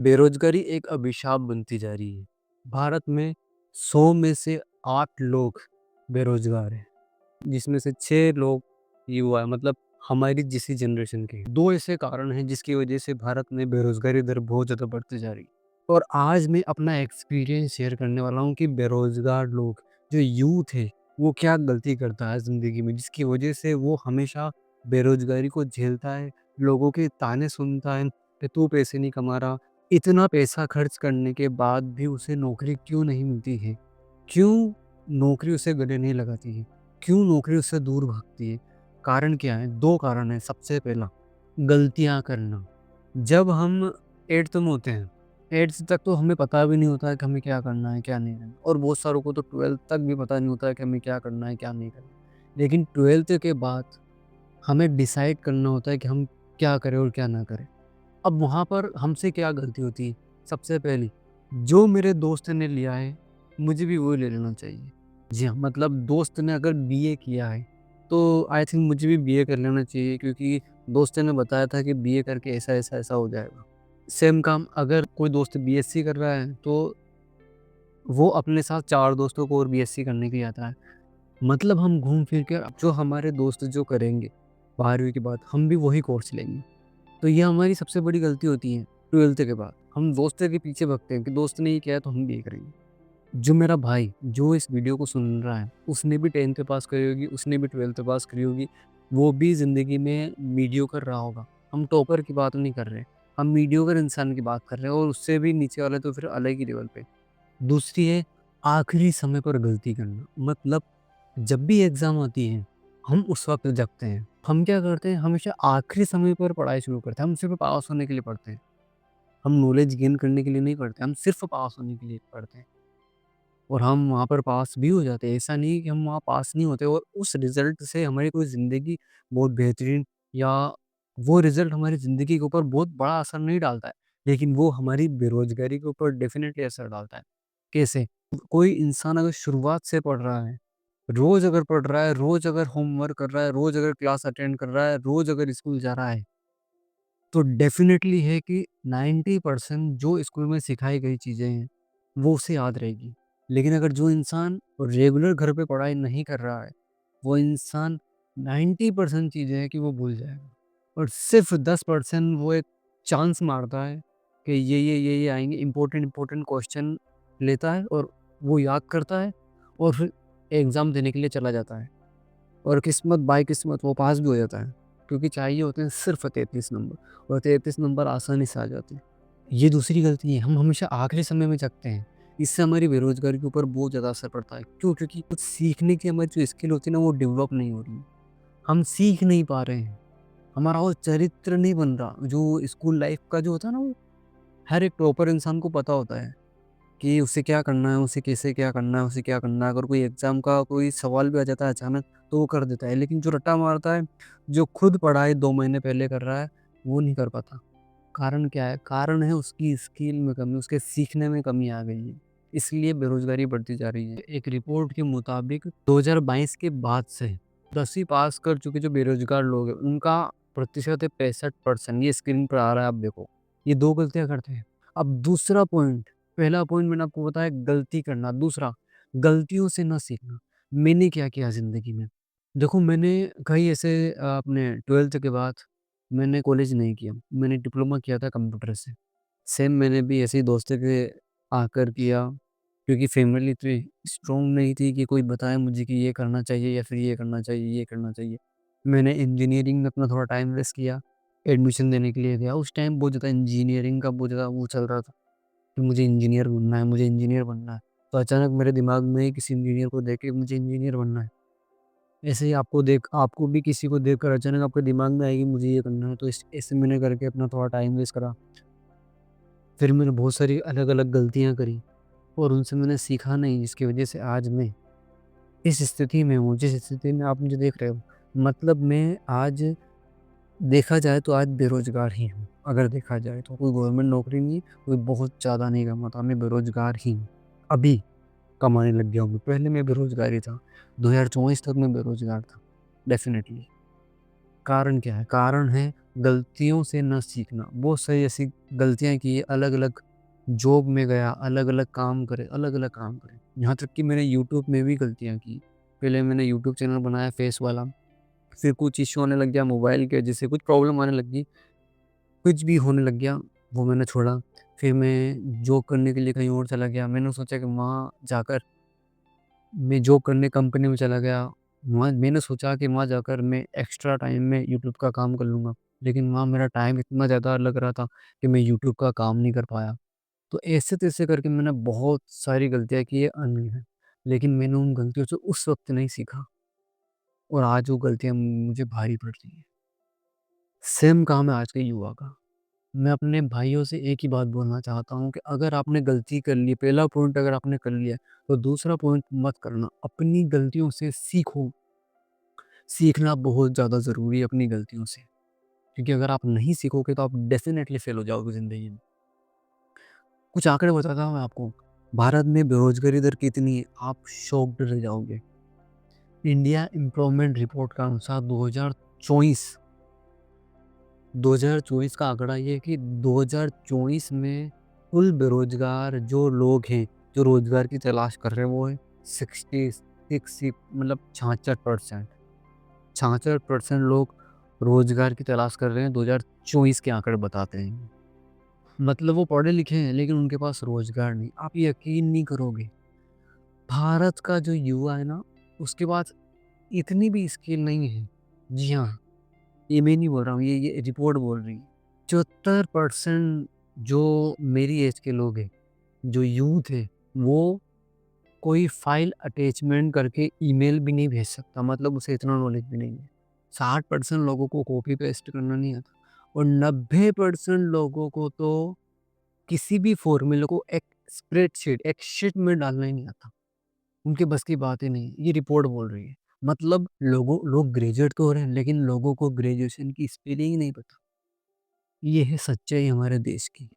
बेरोजगारी एक अभिशाप बनती जा रही है। भारत में 100 में से 8 लोग बेरोजगार हैं, जिसमें से 6 लोग युवा हैं, मतलब हमारी जिसी जनरेशन के। 2 ऐसे कारण हैं जिसकी वजह से भारत में बेरोजगारी दर बहुत ज़्यादा बढ़ती जा रही है। और आज मैं अपना एक्सपीरियंस शेयर करने वाला हूँ कि बेरोजगार लोग, जो यूथ है, वो क्या गलती करता है ज़िंदगी में, जिसकी वजह से वो हमेशा बेरोजगारी को झेलता है, लोगों के ताने सुनता है कि तू पैसे नहीं कमा रहा। इतना पैसा खर्च करने के बाद भी उसे नौकरी क्यों नहीं मिलती है? क्यों नौकरी उसे गले नहीं लगाती है? क्यों नौकरी उससे दूर भागती है? कारण क्या है? 2 कारण हैं। सबसे पहला, गलतियाँ करना। जब हम 8th में होते हैं, 8th तक तो हमें पता भी नहीं होता है कि हमें क्या करना है, क्या नहीं करना, और बहुत सारों को तो 12th तक भी पता नहीं होता है कि हमें क्या करना है, क्या नहीं करना। लेकिन 12th के बाद हमें डिसाइड करना होता है कि हम क्या करें और क्या ना करें। अब वहाँ पर हमसे क्या गलती होती है? सबसे पहली, जो मेरे दोस्त ने लिया है, मुझे भी वो ले लेना चाहिए। जी हाँ, मतलब दोस्त ने अगर बीए किया है, तो आई थिंक मुझे भी बीए कर लेना चाहिए, क्योंकि दोस्त ने बताया था कि बीए करके ऐसा, ऐसा, ऐसा हो जाएगा। सेम काम अगर कोई दोस्त बीएससी कर रहा है, तो वो अपने साथ 4 दोस्तों को और बीएससी करने के लिए आता है। मतलब हम घूम फिर के अब जो हमारे दोस्त जो करेंगे 12वीं के बाद, हम भी वही कोर्स लेंगे। तो ये हमारी सबसे बड़ी गलती होती है 12th के बाद। हम दोस्त के पीछे भागते हैं कि दोस्त ने ये किया है तो हम भी ये करेंगे। जो मेरा भाई जो इस वीडियो को सुन रहा है, उसने भी 10th पास करी होगी, उसने भी 12th पास करी होगी, वो भी ज़िंदगी में मीडियोकर रहा होगा। हम टॉपर की बात नहीं कर रहे, हम मीडियोकर इंसान की बात कर रहे हैं, और उससे भी नीचे वाले तो फिर अलग ही लेवल पे। दूसरी है, आखिरी समय पर गलती करना। मतलब जब भी एग्ज़ाम आती है, हम उस वक़्त जगते हैं। हम क्या करते हैं, हमेशा आखिरी समय पर पढ़ाई शुरू करते हैं। हम सिर्फ़ पास होने के लिए पढ़ते हैं। हम नॉलेज गेन करने के लिए नहीं पढ़ते, हम सिर्फ़ पास होने के लिए पढ़ते हैं। और हम वहाँ पर पास भी हो जाते हैं। ऐसा नहीं है कि हम वहाँ पास नहीं होते, और उस रिज़ल्ट से हमारी कोई ज़िंदगी बहुत बेहतरीन, या वो रिज़ल्ट हमारी ज़िंदगी के ऊपर बहुत बड़ा असर नहीं डालता है। लेकिन वो हमारी बेरोज़गारी के ऊपर डेफ़िनेटली असर डालता है। कैसे? कोई इंसान अगर शुरुआत से पढ़ रहा है, रोज़ अगर पढ़ रहा है, रोज़ अगर होमवर्क कर रहा है, रोज़ अगर क्लास अटेंड कर रहा है, रोज़ अगर स्कूल जा रहा है, तो डेफ़िनेटली है कि 90% जो स्कूल में सिखाई गई चीज़ें हैं, वो उसे याद रहेगी। लेकिन अगर जो इंसान रेगुलर घर पे पढ़ाई नहीं कर रहा है, वो इंसान 90% चीज़ें हैं कि वो भूल जाएगा। और सिर्फ़ 10% वो एक चांस मारता है कि ये आएँगे, इम्पोर्टेंट क्वेश्चन लेता है और वो याद करता है, और फिर एग्ज़ाम देने के लिए चला जाता है। और किस्मत बाय किस्मत वो पास भी हो जाता है, क्योंकि चाहिए होते हैं सिर्फ़ 33 नंबर, और 33 नंबर आसानी से आ जाते हैं। ये दूसरी गलती है, हम हमेशा आखिरी समय में जगते हैं। इससे हमारी बेरोज़गारी के ऊपर बहुत ज़्यादा असर पड़ता है। क्यों? क्योंकि कुछ सीखने की हमारी जो स्किल होती है ना, वो डेवलप नहीं हो रही है। हम सीख नहीं पा रहे हैं। हमारा वो चरित्र नहीं बन रहा, जो स्कूल लाइफ़ का जो होता है ना, वो हर एक टॉपर इंसान को पता होता है कि उसे क्या करना है, उसे कैसे क्या करना है, उसे क्या करना है। अगर कोई एग्ज़ाम का कोई सवाल भी आ जाता है अचानक, तो वो कर देता है। लेकिन जो रट्टा मारता है, जो खुद पढ़ाई 2 महीने पहले कर रहा है, वो नहीं कर पाता। कारण क्या है? कारण है उसकी स्किल में कमी, उसके सीखने में कमी आ गई है। इसलिए बेरोज़गारी बढ़ती जा रही है। एक रिपोर्ट के मुताबिक 2022 के बाद से 10वीं पास कर चुके जो बेरोज़गार लोग हैं, उनका प्रतिशत है 65%। ये स्क्रीन पर आ रहा है, आप देखो। ये 2 गलतियाँ करते हैं। अब दूसरा पॉइंट, पहला पॉइंट मैंने आपको बताया गलती करना, दूसरा गलतियों से ना सीखना। मैंने क्या किया ज़िंदगी में? देखो, मैंने कई ऐसे अपने 12th के बाद मैंने कॉलेज नहीं किया, मैंने डिप्लोमा किया था कंप्यूटर से। सेम मैंने भी ऐसे ही दोस्तों के आकर किया, क्योंकि फैमिली इतनी स्ट्रॉन्ग नहीं थी कि कोई बताए मुझे कि ये करना चाहिए या फिर ये करना चाहिए, ये करना चाहिए। मैंने इंजीनियरिंग में अपना थोड़ा टाइम वेस्ट किया, एडमिशन देने के लिए गया। उस टाइम बहुत ज़्यादा इंजीनियरिंग का बहुत ज़्यादा वो चल रहा था कि मुझे इंजीनियर बनना है, मुझे इंजीनियर बनना है। तो अचानक मेरे दिमाग में किसी इंजीनियर को देख के मुझे इंजीनियर बनना है। ऐसे ही आपको भी किसी को देखकर अचानक आपके दिमाग में आएगी मुझे ये करना है, तो इस ऐसे मैंने करके अपना थोड़ा टाइम वेस्ट करा। फिर मैंने बहुत सारी अलग-अलग गलतियाँ करी, और उनसे मैंने सीखा नहीं, जिसकी वज़ह से आज मैं इस स्थिति में हूँ, जिस स्थिति में आप मुझे देख रहे हो। मतलब मैं आज, देखा जाए तो आज बेरोज़गार ही हूँ। अगर देखा जाए तो कोई गवर्नमेंट नौकरी नहीं है, कोई बहुत ज़्यादा नहीं कमाता, मैं बेरोज़गार ही हूँ। अभी कमाने लग गया हूँ, पहले मैं बेरोज़गार ही था। 2024 तक मैं बेरोज़गार था, डेफ़िनिटली। कारण क्या है? कारण है गलतियों से न सीखना। बहुत सारी ऐसी गलतियाँ की है, अलग-अलग जॉब में गया, अलग-अलग काम करे, अलग-अलग काम करे। यहाँ तक कि मैंने यूट्यूब में भी गलतियाँ की। पहले मैंने यूट्यूब चैनल बनाया फेस वाला, फिर कुछ इश्यू आने लग गया मोबाइल की वजह से, कुछ प्रॉब्लम आने लग गई, कुछ भी होने लग गया, वो मैंने छोड़ा। फिर मैं जॉब करने के लिए कहीं और चला गया। मैंने सोचा कि वहाँ जाकर मैं जॉब करने कंपनी में चला गया। वहाँ मैंने सोचा कि वहाँ जाकर मैं एक्स्ट्रा टाइम में यूट्यूब का काम कर लूँगा। लेकिन वहाँ मेरा टाइम इतना ज़्यादा लग रहा था कि मैं यूट्यूब का काम नहीं कर पाया। तो ऐसे-तैसे करके मैंने बहुत सारी गलतियाँ की है हैं। लेकिन मैंने उन गलतियों से उस वक़्त नहीं सीखा और आज वो गलतियाँ मुझे भारी पड़ रही हैं। सेम काम है आज के युवा का। मैं अपने भाइयों से एक ही बात बोलना चाहता हूँ कि अगर आपने गलती कर ली, पहला पॉइंट अगर आपने कर लिया, तो दूसरा पॉइंट मत करना। अपनी गलतियों से सीखो। सीखना बहुत ज़्यादा ज़रूरी है अपनी गलतियों से, क्योंकि अगर आप नहीं सीखोगे तो आप डेफ़िनेटली फ़ेल हो जाओगे ज़िंदगी में। कुछ आंकड़े बताता हूँ मैं आपको। भारत में बेरोज़गारी दर कितनी है, आप शॉक्ड रह जाओगे। इंडिया एम्प्लॉयमेंट रिपोर्ट के अनुसार 2024 का आंकड़ा ये है कि 2024 में कुल बेरोज़गार जो लोग हैं, जो रोज़गार की तलाश कर रहे हैं, वो है 66 मतलब 66%। 66% लोग रोज़गार की तलाश कर रहे हैं, 2024 के आंकड़े बताते हैं। मतलब वो पढ़े लिखे हैं लेकिन उनके पास रोज़गार नहीं। आप यकीन नहीं करोगे, भारत का जो युवा है ना, उसके पास इतनी भी स्किल नहीं है। जी हाँ, ये मैं नहीं बोल रहा हूँ, ये रिपोर्ट बोल रही है। 74% जो मेरी एज के लोग हैं, जो यूथ है, वो कोई फ़ाइल अटैचमेंट करके ईमेल भी नहीं भेज सकता, मतलब उसे इतना नॉलेज भी नहीं है। 60% लोगों को कॉपी पेस्ट करना नहीं आता और 90% लोगों को तो किसी भी फ़ॉर्मूले को एक स्प्रेडशीट, एक शीट में डालना ही नहीं आता। उनके बस की बात ही नहीं है, ये रिपोर्ट बोल रही है। मतलब लोग ग्रेजुएट तो हो रहे हैं, लेकिन लोगों को ग्रेजुएशन की स्पेलिंग नहीं पता। ये है सच्चाई हमारे देश की।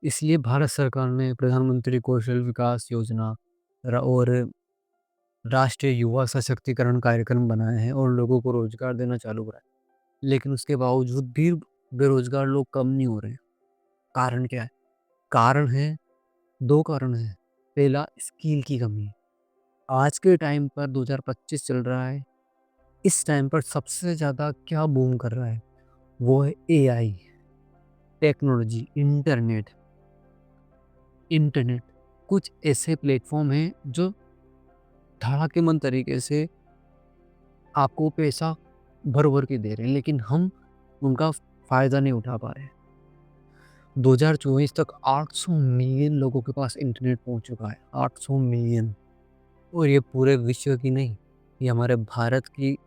इसलिए भारत सरकार ने प्रधानमंत्री कौशल विकास योजना और राष्ट्रीय युवा सशक्तिकरण कार्यक्रम बनाए हैं और लोगों को रोजगार देना चालू करा है। लेकिन उसके बावजूद भी बेरोजगार लोग कम नहीं हो रहे हैं। कारण क्या है? कारण है, 2 कारण हैं। पहला स्किल की कमी। आज के टाइम पर 2025 चल रहा है। इस टाइम पर सबसे ज़्यादा क्या बूम कर रहा है? वो है एआई, टेक्नोलॉजी, इंटरनेट। कुछ ऐसे प्लेटफ़ॉर्म हैं जो धड़ाकेमंद तरीके से आपको पैसा भर-भर के दे रहे हैं, लेकिन हम उनका फ़ायदा नहीं उठा पा रहे हैं। 2024 तक 800 मिलियन लोगों के पास इंटरनेट पहुँच चुका है, 800 मिलियन। और ये पूरे विश्व की नहीं, ये हमारे भारत की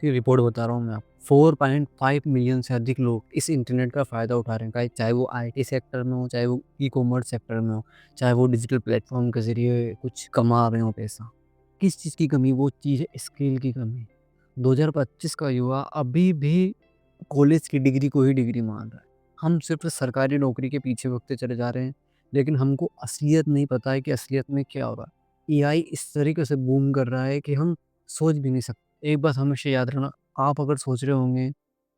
रिपोर्ट बता रहा हूँ मैं आपको। 4.5 मिलियन से अधिक लोग इस इंटरनेट का फ़ायदा उठा रहे हैं, चाहे वो आईटी सेक्टर में हो, चाहे वो ई-कॉमर्स सेक्टर में हो, चाहे वो डिजिटल प्लेटफ़ॉर्म के ज़रिए कुछ कमा रहे हो पैसा। किस चीज़ की कमी? वो चीज़ है स्किल की कमी। 2025 का युवा अभी भी कॉलेज की डिग्री को ही डिग्री मान रहा है। हम सिर्फ़ सरकारी नौकरी के पीछे भागते चले जा रहे हैं, लेकिन हमको असलियत नहीं पता है कि असलियत में क्या हो रहा है। एआई इस तरीके से बूम कर रहा है कि हम सोच भी नहीं सकते। एक बात हमेशा याद रखना, आप अगर सोच रहे होंगे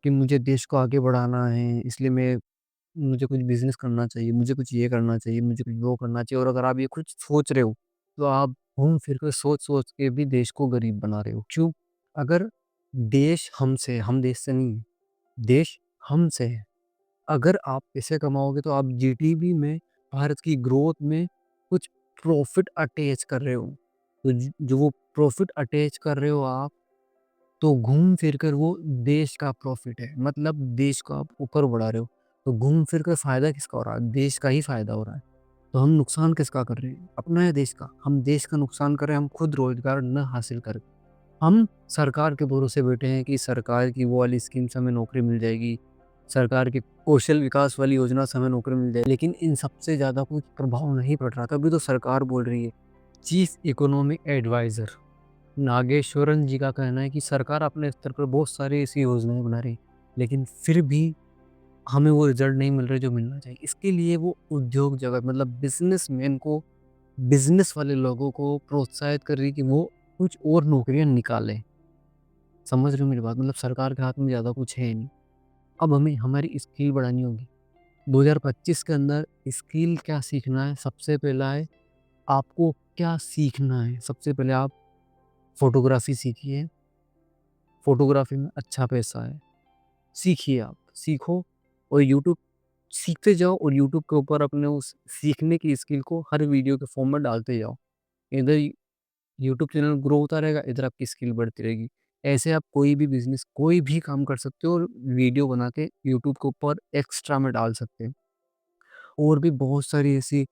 कि मुझे देश को आगे बढ़ाना है, इसलिए मुझे कुछ बिज़नेस करना चाहिए, मुझे कुछ ये करना चाहिए, मुझे कुछ वो करना चाहिए, और अगर आप ये कुछ सोच रहे हो, तो आप घूम फिर कर सोच-सोच के भी देश को गरीब बना रहे हो। क्यों? अगर देश हमसे है, हम देश से नहीं है, देश हमसे है। अगर आप पैसे कमाओगे तो आप जीडीपी में, भारत की ग्रोथ में कुछ प्रॉफ़िट अटैच कर रहे हो। तो ज जो वो प्रॉफ़िट अटैच कर रहे हो आप, तो घूम फिर कर वो देश का प्रॉफ़िट है। मतलब देश को आप ऊपर बढ़ा रहे हो। तो घूम फिर कर फ़ायदा किसका हो रहा है? देश का ही फ़ायदा हो रहा है। तो हम नुकसान किसका कर रहे हैं? अपना या देश का? हम देश का नुकसान कर रहे हैं, हम खुद रोज़गार न हासिल कर। हम सरकार के भरोसे बैठे हैं कि सरकार की वो वाली स्कीम से हमें नौकरी मिल जाएगी, सरकार की कौशल विकास वाली योजना से हमें नौकरी मिल जाएगी, लेकिन इन सबसे ज़्यादा कुछ प्रभाव नहीं पड़ रहा। तभी तो सरकार बोल रही है। चीफ इकोनॉमिक एडवाइज़र नागेश्वरन जी का कहना है कि सरकार अपने स्तर पर बहुत सारी ऐसी योजनाएँ बना रही है, लेकिन फिर भी हमें वो रिज़ल्ट नहीं मिल रहे जो मिलना चाहिए। इसके लिए वो उद्योग जगत, मतलब बिज़नेसमैन को, बिज़नेस वाले लोगों को प्रोत्साहित कर रही है कि वो कुछ और नौकरियाँ निकालें। समझ रहे हो मेरी बात? मतलब सरकार के हाथ में ज़्यादा कुछ है नहीं। अब हमें हमारी स्किल बढ़ानी होगी। 2025 के अंदर स्किल क्या सीखना है? सबसे पहला है, आपको क्या सीखना है? सबसे पहले आप फ़ोटोग्राफ़ी सीखिए। फ़ोटोग्राफ़ी में अच्छा पैसा है। सीखिए आप, सीखो और यूट्यूब सीखते जाओ और यूट्यूब के ऊपर अपने उस सीखने की स्किल को हर वीडियो के फॉर्म में डालते जाओ। इधर यूट्यूब चैनल ग्रो होता रहेगा, इधर आपकी स्किल बढ़ती रहेगी। ऐसे आप कोई भी बिज़नेस, कोई भी काम कर सकते हो और वीडियो बना के यूट्यूब के ऊपर एक्स्ट्रा में डाल सकते हैं। और भी बहुत सारी ऐसी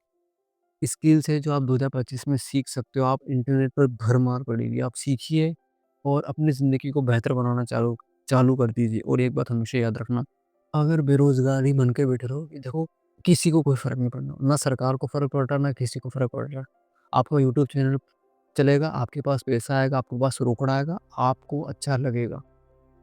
स्किल्स है जो आप 2025 में सीख सकते हो। आप इंटरनेट पर भरमार पड़ी हुई है, आप सीखिए और अपनी ज़िंदगी को बेहतर बनाना चालू चालू कर दीजिए। और एक बात हमेशा याद रखना, अगर बेरोज़गारी बन के बैठे रहो कि देखो, किसी को कोई फ़र्क नहीं पड़ना, ना सरकार को फ़र्क पड़ रहा, ना किसी को फ़र्क पड़ रहा। आपका यूट्यूब चैनल चलेगा, आपके पास पैसा आएगा, आपके पास रोकड़ा आएगा, आपको अच्छा लगेगा।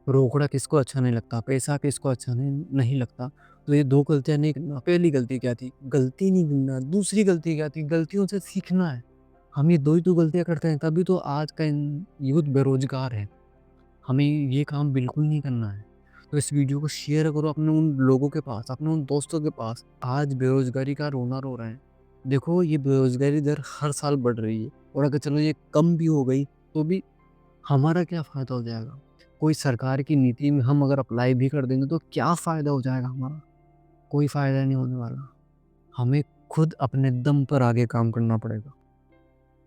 रोकड़ा किसको अच्छा नहीं लगता, पैसा किसको अच्छा नहीं लगता। तो ये 2 गलतियाँ नहीं करना। पहली गलती क्या थी? गलती नहीं करना। दूसरी गलती क्या थी? गलतियों से सीखना है। हम ये 2 ही तो गलतियाँ करते हैं, तभी तो आज का यूथ बेरोज़गार है। हमें ये काम बिल्कुल नहीं करना है। तो इस वीडियो को शेयर करो अपने उन लोगों के पास, अपने उन दोस्तों के पास, आज बेरोज़गारी का रोना रो रहे हैं। देखो, ये बेरोज़गारी दर हर साल बढ़ रही है और अगर चलो ये कम भी हो गई, तो भी हमारा क्या फ़ायदा हो जाएगा? कोई सरकार की नीति में हम अगर अप्लाई भी कर देंगे तो क्या फ़ायदा हो जाएगा हमारा? कोई फ़ायदा नहीं होने वाला। हमें खुद अपने दम पर आगे काम करना पड़ेगा।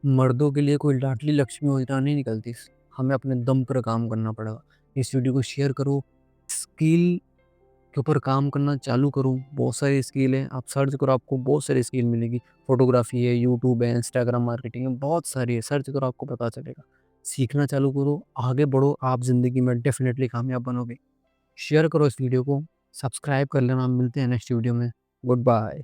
मर्दों के लिए कोई लाडली लक्ष्मी योजना नहीं निकलती। हमें अपने दम पर काम करना पड़ेगा। इस वीडियो को शेयर करो, स्किल के ऊपर काम करना चालू करो। बहुत सारी स्किल है, आप सर्च करो, आपको बहुत सारी स्किल मिलेगी। फ़ोटोग्राफ़ी है, यूट्यूब है, इंस्टाग्राम मार्केटिंग है, बहुत सारी है। सर्च करो, आपको पता चलेगा। सीखना चालू करो, आगे बढ़ो, आप ज़िंदगी में डेफ़िनेटली कामयाब बनोगे। शेयर करो इस वीडियो को, सब्सक्राइब कर लेना। मिलते हैं नेक्स्ट वीडियो में। Good bye.